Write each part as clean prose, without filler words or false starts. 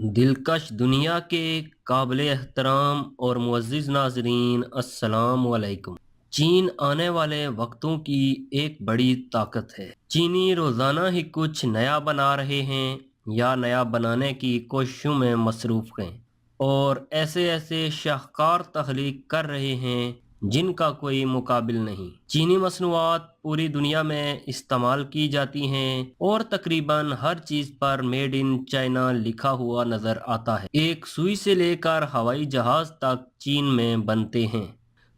دلکش دنیا کے قابل احترام اور معزز ناظرین، السلام علیکم۔ چین آنے والے وقتوں کی ایک بڑی طاقت ہے۔ چینی روزانہ ہی کچھ نیا بنا رہے ہیں یا نیا بنانے کی کوششوں میں مصروف ہیں، اور ایسے ایسے شاہکار تخلیق کر رہے ہیں جن کا کوئی مقابل نہیں۔ چینی مصنوعات پوری دنیا میں استعمال کی جاتی ہیں اور تقریباً ہر چیز پر میڈ ان چائنا لکھا ہوا نظر آتا ہے۔ ایک سوئی سے لے کر ہوائی جہاز تک چین میں بنتے ہیں۔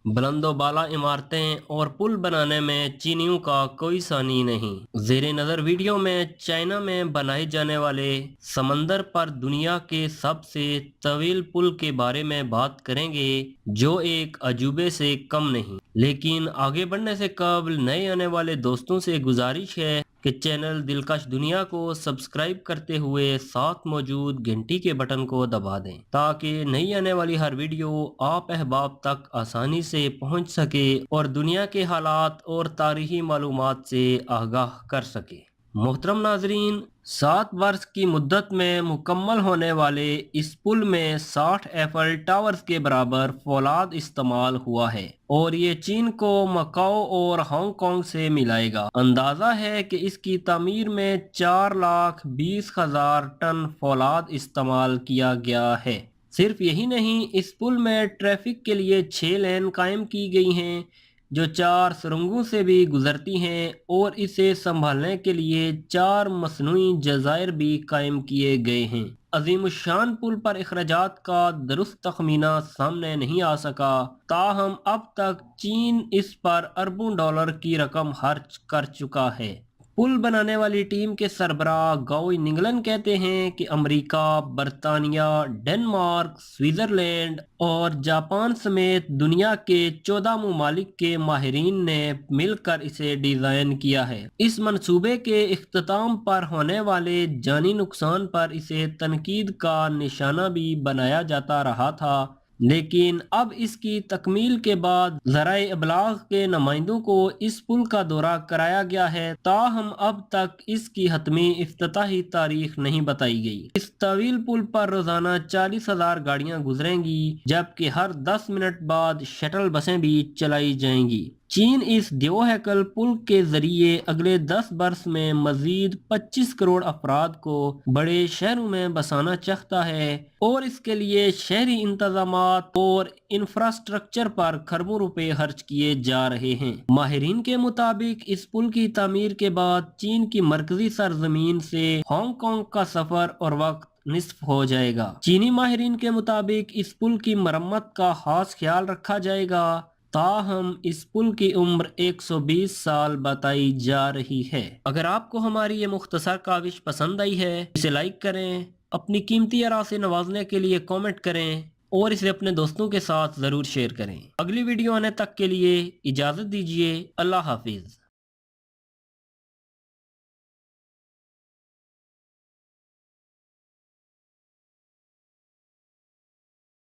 بلند و بالا عمارتیں اور پل بنانے میں چینیوں کا کوئی ثانی نہیں۔ زیر نظر ویڈیو میں چائنا میں بنائے جانے والے سمندر پر دنیا کے سب سے طویل پل کے بارے میں بات کریں گے، جو ایک عجوبے سے کم نہیں۔ لیکن آگے بڑھنے سے قبل نئے آنے والے دوستوں سے گزارش ہے کہ چینل دلکش دنیا کو سبسکرائب کرتے ہوئے ساتھ موجود گھنٹی کے بٹن کو دبا دیں، تاکہ نئی آنے والی ہر ویڈیو آپ احباب تک آسانی سے پہنچ سکے اور دنیا کے حالات اور تاریخی معلومات سے آگاہ کر سکے۔ محترم ناظرین، 7 برس کی مدت میں مکمل ہونے والے اس پل میں 60 ایفل ٹاورز کے برابر فولاد استعمال ہوا ہے، اور یہ چین کو مکاؤ اور ہانگ کانگ سے ملائے گا۔ اندازہ ہے کہ اس کی تعمیر میں 4,20,000 ٹن فولاد استعمال کیا گیا ہے۔ صرف یہی نہیں، اس پل میں ٹریفک کے لیے 6 لین قائم کی گئی ہیں جو 4 سرنگوں سے بھی گزرتی ہیں، اور اسے سنبھالنے کے لیے 4 مصنوعی جزائر بھی قائم کیے گئے ہیں۔ عظیم الشان پل پر اخراجات کا درست تخمینہ سامنے نہیں آ سکا، تاہم اب تک چین اس پر اربوں ڈالر کی رقم خرچ کر چکا ہے۔ پل بنانے والی ٹیم کے سربراہ گاؤ ننگلن کہتے ہیں کہ امریکہ، برطانیہ، ڈنمارک، سوئٹزرلینڈ اور جاپان سمیت دنیا کے 14 ممالک کے ماہرین نے مل کر اسے ڈیزائن کیا ہے۔ اس منصوبے کے اختتام پر ہونے والے جانی نقصان پر اسے تنقید کا نشانہ بھی بنایا جاتا رہا تھا، لیکن اب اس کی تکمیل کے بعد ذرائع ابلاغ کے نمائندوں کو اس پل کا دورہ کرایا گیا ہے، تاہم اب تک اس کی حتمی افتتاحی تاریخ نہیں بتائی گئی۔ اس طویل پل پر روزانہ 40,000 گاڑیاں گزریں گی، جبکہ ہر 10 منٹ بعد شٹل بسیں بھی چلائی جائیں گی۔ چین اس دیو ہیکل پل کے ذریعے اگلے 10 برس میں مزید 25 کروڑ افراد کو بڑے شہروں میں بسانا چاہتا ہے، اور اس کے لیے شہری انتظامات اور انفراسٹرکچر پر کھربوں روپے خرچ کیے جا رہے ہیں۔ ماہرین کے مطابق اس پل کی تعمیر کے بعد چین کی مرکزی سرزمین سے ہانگ کانگ کا سفر اور وقت نصف ہو جائے گا۔ چینی ماہرین کے مطابق اس پل کی مرمت کا خاص خیال رکھا جائے گا، تاہم اس پل کی عمر 120 سال بتائی جا رہی ہے۔ اگر آپ کو ہماری یہ مختصر کاوش پسند آئی ہے، اسے لائک کریں، اپنی قیمتی آراء سے نوازنے کے لیے کامنٹ کریں، اور اسے اپنے دوستوں کے ساتھ ضرور شیئر کریں۔ اگلی ویڈیو آنے تک کے لیے اجازت دیجیے۔ اللہ حافظ۔